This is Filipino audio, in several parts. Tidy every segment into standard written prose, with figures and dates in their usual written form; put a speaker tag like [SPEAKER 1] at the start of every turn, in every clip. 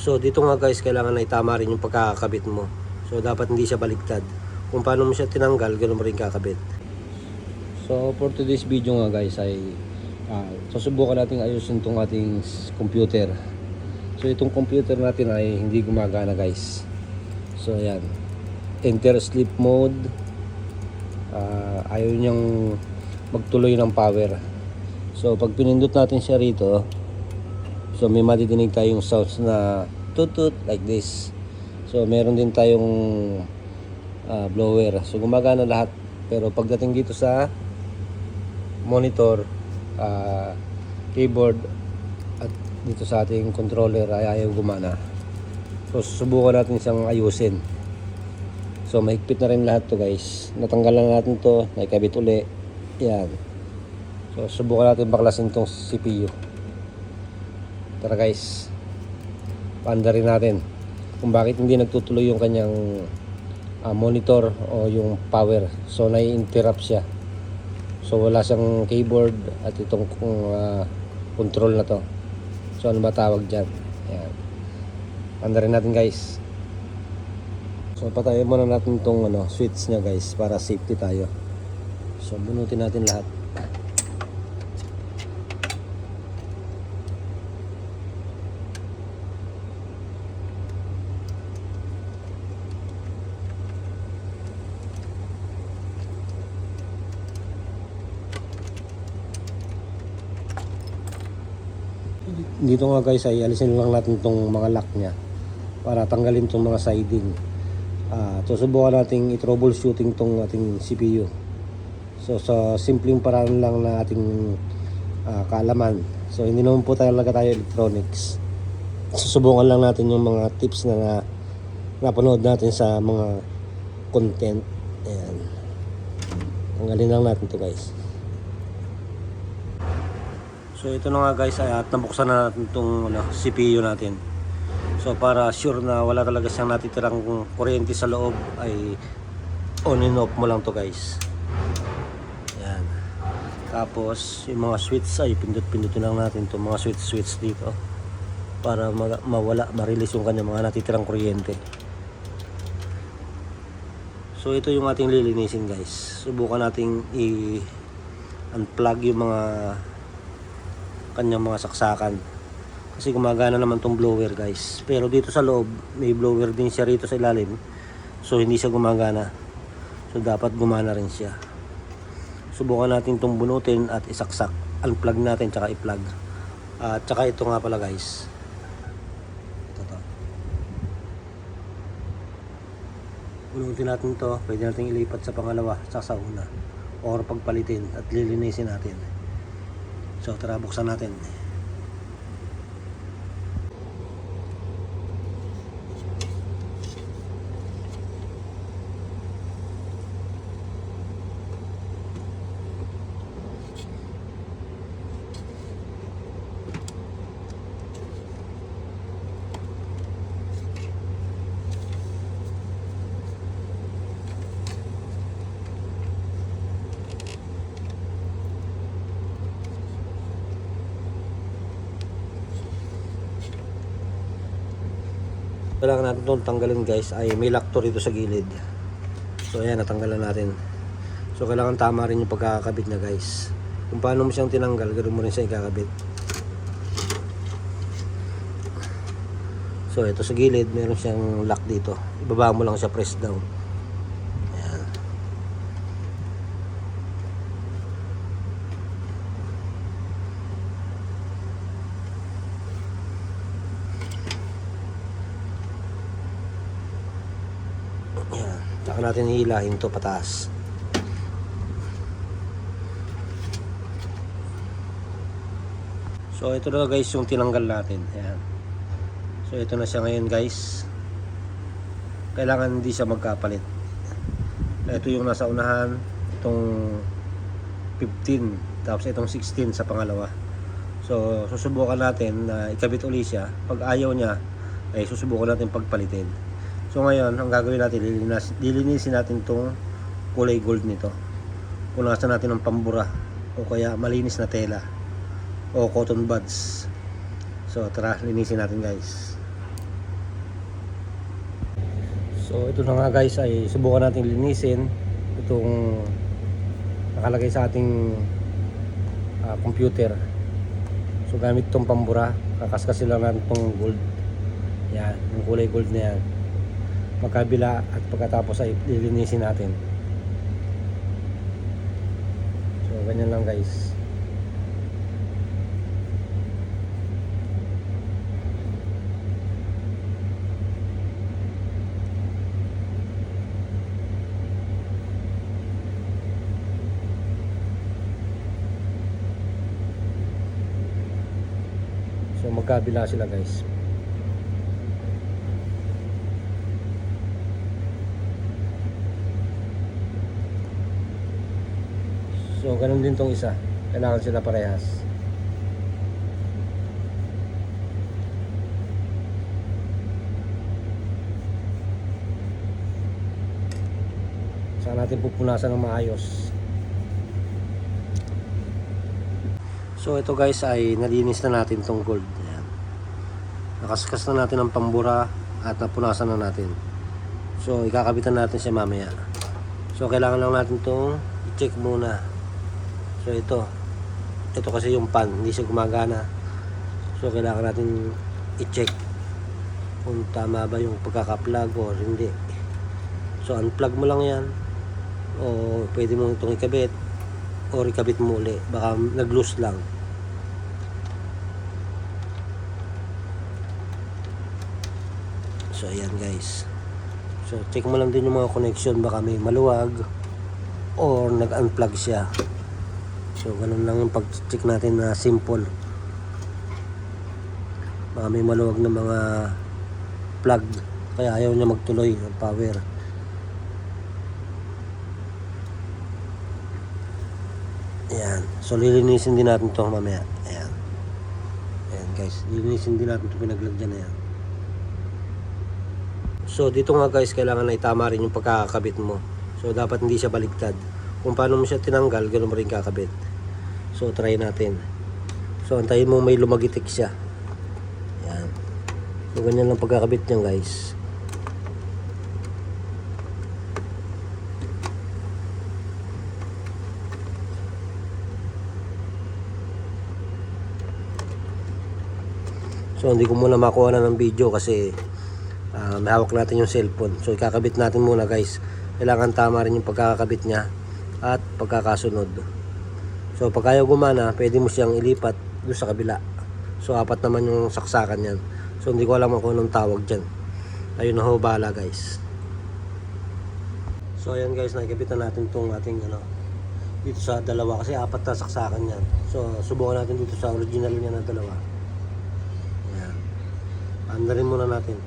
[SPEAKER 1] So dito nga guys, kailangan na itama rin yung pagkakabit mo. So dapat hindi siya baliktad. Kung paano mo siya tinanggal, ganoon mo rin kakabit. So for today's video nga guys ay susubukan natin ayusin itong ating computer. So itong computer natin ay hindi gumagana guys. So ayan, enter sleep mode. Ayaw niyang magtuloy ng power. So pag pinindot natin siya rito, so may madidinig tayong sounds na tutut like this. So meron din tayong blower. So gumagana lahat. Pero pagdating dito sa monitor, keyboard at dito sa ating controller ay ayaw gumana. So susubukan natin siyang ayusin. So mahigpit na rin lahat to guys. Natanggal na natin to, naikabit uli. Yan. So subukan natin baklasin tong CPU. Tara guys, paanda rin natin kung bakit hindi nagtutuloy yung kanyang monitor o yung power. So nai-interrupt siya. So wala siyang keyboard at itong control na to. So ano ba tawag dyan? Ayan. Paanda rin natin guys. So patayin muna natin itong switch nya guys para safety tayo. So bunutin natin lahat. Dito nga guys ay alisin lang natin itong mga lock nya para tanggalin itong mga siding. Susubukan natin i-troubleshooting itong ating CPU. So sa simpleng paraan lang na ating kaalaman. So hindi naman po talaga tayo electronics. Susubukan lang natin yung mga tips na napanood natin sa mga content. Ayan. Tanggalin lang natin ito guys. So ito na nga guys, ay nabuksan na natin itong CPU natin. So para sure na wala talaga siyang natitirang kuryente sa loob, ay on and off mo lang to guys. Yan. Tapos yung mga switch ay pindot-pindutin lang natin itong mga switch dito para ma-release yung kanya mga natitirang kuryente. So ito yung ating lilinisin guys. Subukan nating i-unplug yung mga kanyang mga saksakan. Kasi gumagana naman tong blower guys. Pero dito sa loob, may blower din siya rito sa ilalim. So hindi siya gumagana. So dapat gumana rin siya. Subukan natin itong bunutin at isaksak. Unplug natin tsaka i-plug. At tsaka ito nga pala guys. Ito. Bunutin natin to. Pwede natin ilipat sa pangalawa tsaka sa una. Or pagpalitin at lilinisin natin. So tara, buksan natin. Kailangan natin itong tanggalin guys, ay may lock to rito sa gilid. So ayan, natanggalan natin. So kailangan tama rin yung pagkakabit niya guys. Kung paano mo siyang tinanggal, ganoon mo rin siya ikakabit. So ito sa gilid, meron siyang lock dito. Ibaba mo lang siya, press down. Ayan. Ayan. Saka natin hihilahin to pataas. So ito na guys yung tinanggal natin. Ayan. So ito na siya ngayon guys. Kailangan hindi siya magkapalit. Ito yung nasa unahan, itong 15, tapos itong 16 sa pangalawa. So susubukan natin na ikabit uli siya. Pag ayaw niya, ay susubukan natin pagpalitin. So ngayon, ang gagawin natin, lilinisin natin itong kulay gold nito. Punasan natin ng pambura o kaya malinis na tela o cotton buds. So tara, linisin natin guys. So ito na nga guys, ay subukan natin linisin itong nakalagay sa ating computer. So gamit itong pambura, kakaskasin lang natin itong gold. Yan, yung kulay gold na yan. Magkabila at pagkatapos ay lilinisin natin. So ganyan lang guys. So magkabila sila guys. So ganun din tong isa. Kailangan sila parehas. Saan natin pupunasan ng maayos. So ito guys ay nalinis na natin tong gold. Ayan. Nakaskas na natin ang pambura at napunasan na natin. So ikakabitan natin siya mamaya. So kailangan lang natin itong i-check muna. So ito kasi yung pan, hindi siya gumagana. So kailangan natin i-check kung tama ba yung pagkaka-plug o hindi. So unplug mo lang yan, o pwede mo itong ikabit o ikabit mo uli, baka nag-loose lang. So ayan guys, so check mo lang din yung mga connection, baka may maluwag or nag-unplug siya. So ganun lang yung pag-check natin na simple. Baka may maluwag na mga plug kaya ayaw niya magtuloy ng power. Ayan, so lilinisin din natin ito mamaya. Ayan, ayan guys, lilinisin din natin ito, pinaglagyan na yan. So dito nga guys, kailangan na itama rin yung pagkakabit mo. So dapat hindi siya baligtad. Kung paano mo siya tinanggal, ganoon mo rin kakabit. So try natin. So antayin mo may lumagitik siya. Yan. So ganyan lang pagkakabit niyan guys. So hindi ko muna makuha na ng video kasi may hawak natin yung cellphone. So ikakabit natin muna guys. Kailangan tama rin yung pagkakabit niya at pagkakasunod. So pag ayaw gumana, pwede mo siyang ilipat doon sa kabila. So apat naman yung saksakan yan. So hindi ko alam kung anong tawag dyan. Ayun na ho, bahala guys. So ayan guys, nakikabit na natin itong ating dito sa dalawa kasi apat na saksakan yan. So subukan natin dito sa original niya na dalawa. Ayan. Andarin muna natin.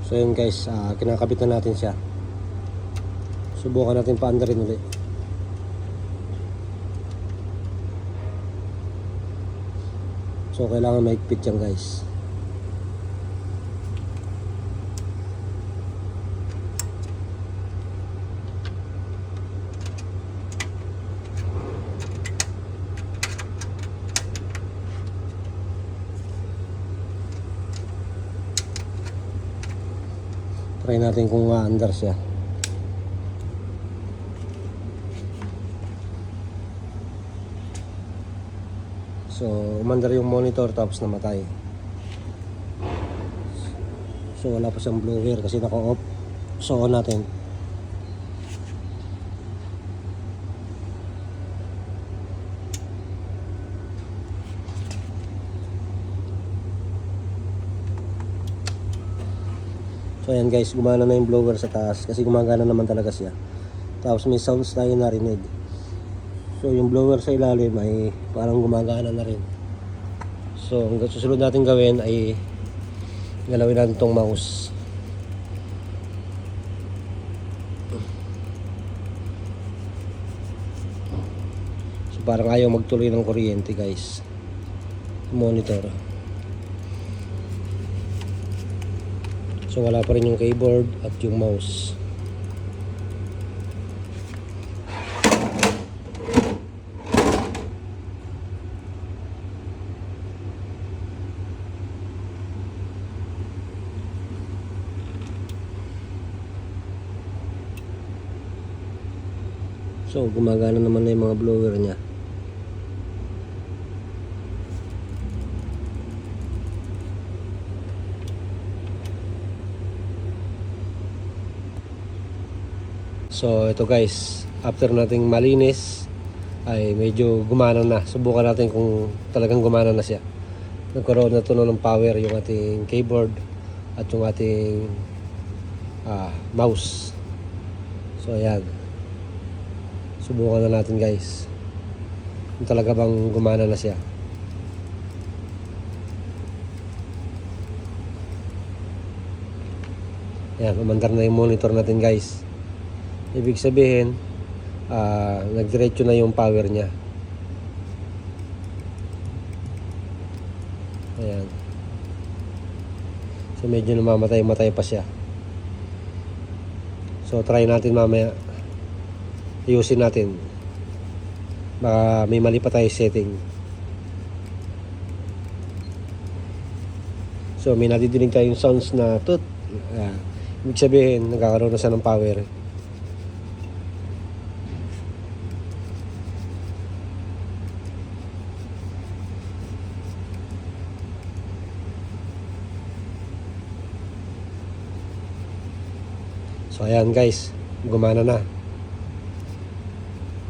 [SPEAKER 1] So yun guys, kinakabit na natin siya. Subukan natin paandarin ulit. So kailangan mahigpit yan guys. Try natin kung maandar siya. So umandar yung monitor tapos namatay. So wala pa siyang blower kasi naka-off. So on natin. So ayan guys, gumana na yung blower sa taas kasi gumagana naman talaga siya. Tapos may sounds tayo narinig. So yung blower sa ilalim ay parang gumagana na rin. So ang susunod natin gawin ay galawin natin itong mouse. So parang ayaw magtuloy ng kuryente guys. Monitor. So wala pa rin yung keyboard at yung mouse. So gumagana naman na yung mga blower niya. So ito guys, after nating malinis ay medyo gumana na. Subukan natin kung talagang gumana na siya. Nagkaroon na tunog ng power yung ating keyboard at yung ating mouse. So ayan, subukan na natin guys kung talaga bang gumana na siya. Ayan, umandar na yung monitor natin guys. Ibig sabihin nagdiretso na yung power niya. Ayan. So medyo namamatay pa siya. So try natin mamaya. Ayusin natin. Baka may mali pa tayo setting. So may nadidinig tayong sounds na tut. Ibig sabihin nagkakaroon na siya ng power. So ayan guys, gumana na.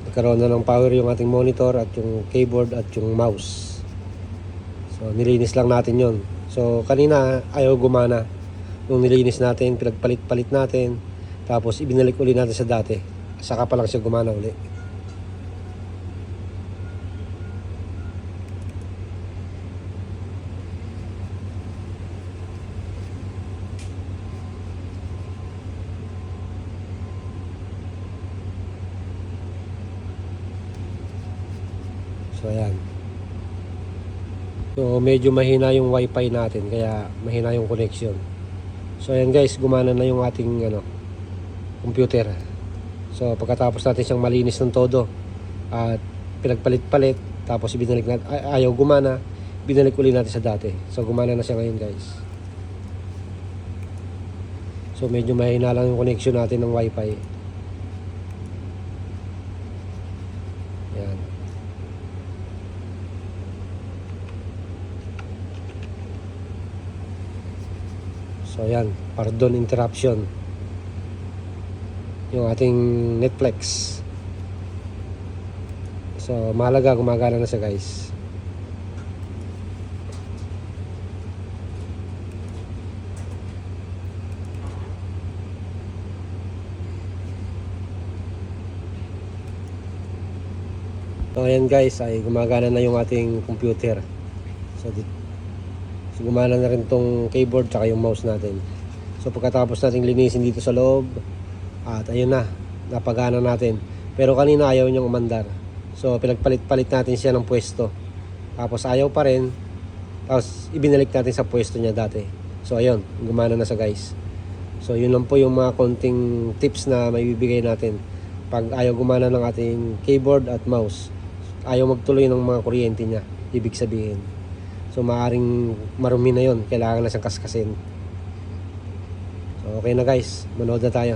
[SPEAKER 1] Nagkaroon na ng power yung ating monitor at yung keyboard at yung mouse. So nilinis lang natin yon. So kanina ayaw gumana. Nung nilinis natin, pinagpalit-palit natin. Tapos ibinalik uli natin sa dati. Saka pa lang siya gumana uli. So ayan. So medyo mahina yung wifi natin, kaya mahina yung connection. So ayan guys, gumana na yung ating computer. So pagkatapos natin siyang malinis ng todo at pinagpalit-palit, tapos binalik natin, ayaw gumana, binalik uli natin sa dati. So gumana na siya ngayon guys. So medyo mahina lang yung connection natin ng wifi. Ayan. So ayan, pardon interruption. Yung ating Netflix. So mahalaga gumagana na siya guys. So ayan guys, ay gumagana na yung ating computer. So gumana na rin tong keyboard tsaka yung mouse natin. So pagkatapos nating linisin dito sa loob, at ayun na, napagana natin. Pero kanina ayaw niyang umandar. So pinagpalit-palit natin siya ng pwesto. Tapos ayaw pa rin. Tapos ibinalik natin sa pwesto niya dati. So ayun, gumana na sa guys. So yun lang po yung mga konting tips na may bibigay natin. Pag ayaw gumana ng ating keyboard at mouse, ayaw magtuloy ng mga kuryente niya, ibig sabihin. So maaring marumi na yon, kailangan na siyang kaskasin. So okay na guys, manood na tayo.